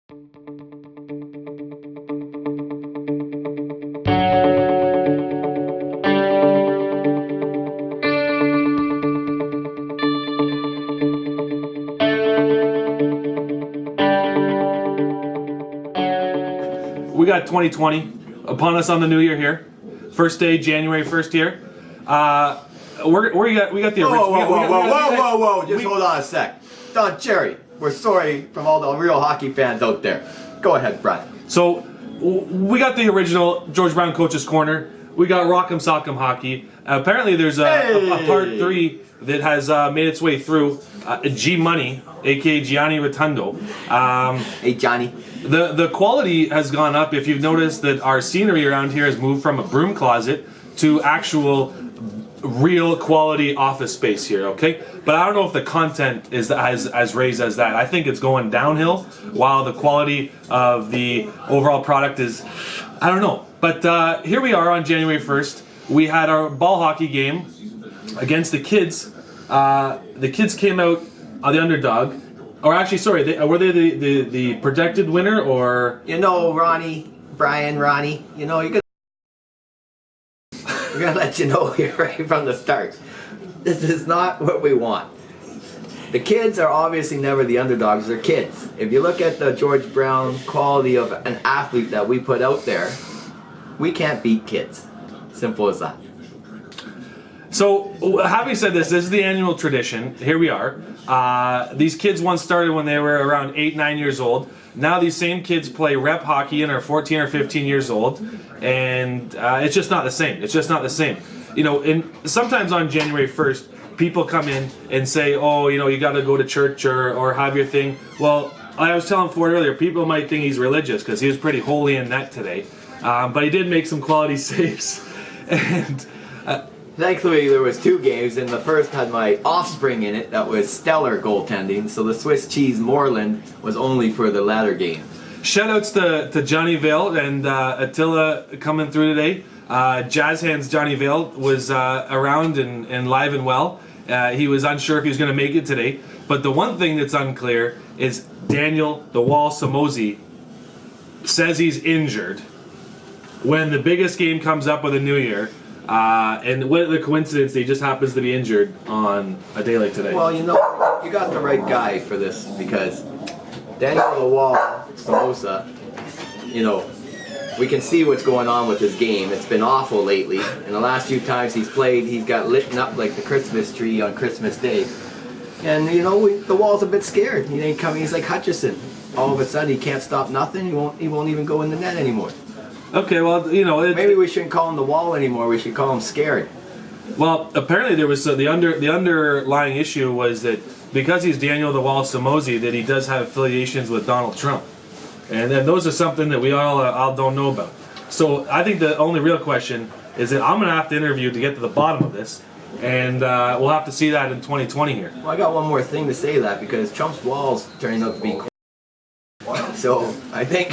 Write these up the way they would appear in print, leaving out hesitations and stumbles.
We got 2020 upon us on the new year here. First day, January 1st here. We got the original. Whoa! Just hold on a sec. Don Cherry, we're sorry from all the real hockey fans out there. Go ahead, Brad. So we got the original George Brown Coach's Corner. We got Rock'em Sock'em Hockey. Apparently there's a part 3 that has made its way through. G Money, aka Gianni Rotundo. Hey Johnny. The quality has gone up. If you've noticed that our scenery around here has moved from a broom closet to actual real quality office space here, okay? But I don't know if the content is as raised as that. I think it's going downhill while the quality of the overall product is, I don't know. But here we are on January 1st. We had our ball hockey game against the kids. The kids came out the underdog. Or actually, sorry, were they the projected winner, or? You know, Bryan, you know, we're gonna let you know here right from the start. This is not what we want. The kids are obviously never the underdogs, they're kids. If you look at the George Brown quality of an athlete that we put out there, we can't beat kids. Simple as that. So, having said this is the annual tradition. Here we are. These kids once started when they were around 8, 9 years old. Now these same kids play rep hockey and are 14 or 15 years old. And it's just not the same. It's just not the same. You know, and sometimes on January 1st, people come in and say, oh, you know, you got to go to church or have your thing. Well, I was telling Ford earlier, people might think he's religious because he was pretty holy in net today. But he did make some quality saves. And thankfully, there was 2 games, and the first had my offspring in it that was stellar goaltending, so the Swiss cheese Morland was only for the latter game. Shoutouts to Johnny Vale and Attila coming through today. Jazz Hands Johnny Vale was around and live and well. He was unsure if he was going to make it today, but the one thing that's unclear is Daniel the Wall Samozi says he's injured when the biggest game comes up with the new year. And what the coincidence he just happens to be injured on a day like today. Well, you know, you got the right guy for this because Daniel the Wall Samosa, you know, we can see what's going on with his game. It's been awful lately. And the last few times he's played, he's got lit up like the Christmas tree on Christmas Day. And, you know, the Wall's a bit scared. He ain't coming. He's like Hutchison. All of a sudden, he can't stop nothing. He won't even go in the net anymore. Okay, well, you know, maybe we shouldn't call him the Wall anymore. We should call him Scared. Well, apparently there was the underlying issue was that because he's Daniel the Wall Samozi, that he does have affiliations with Donald Trump, and then those are something that we all don't know about. So I think the only real question is that I'm going to have to interview to get to the bottom of this, and we'll have to see that in 2020 here. Well, I got one more thing to say that because Trump's wall's turning out to be. So I think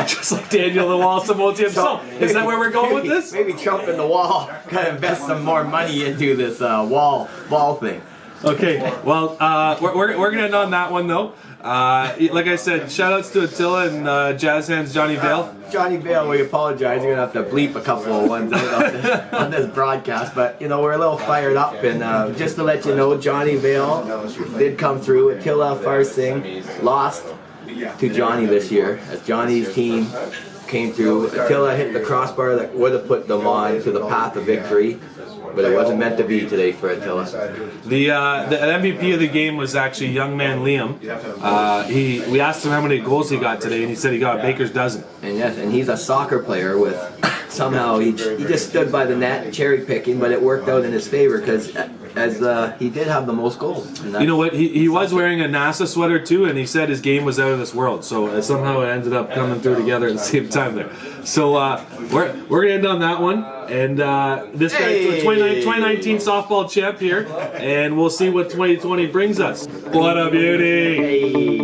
just like Daniel the Wall Samozi himself. Is that where we're going with this? Maybe Trump and the Wall gotta invest some more money into this wall thing. Okay, well, we're gonna end on that one though. Like I said, shout outs to Attila and Jazz Hands Johnny Vale. Johnny Vale, we apologize. You're gonna have to bleep a couple of ones out on this broadcast, but you know we're a little fired up, and just to let you know, Johnny Vale did come through. Attila Farsing lost to Johnny this year as Johnny's team came through. Attila hit the crossbar that would have put them on to the path of victory, but it wasn't meant to be today for Attila. The MVP of the game was actually young man Liam. We asked him how many goals he got today, and he said he got a baker's dozen. And yes, and he's a soccer player with somehow he just stood by the net cherry picking, but it worked out in his favor because he did have the most goals. You know what? He was wearing a NASA sweater too, and he said his game was out of this world. So somehow it ended up coming through together at the same time there. So we're gonna end on that one, and this guy 2019 softball champ here, and we'll see what 2020 brings us. What a beauty! Hey.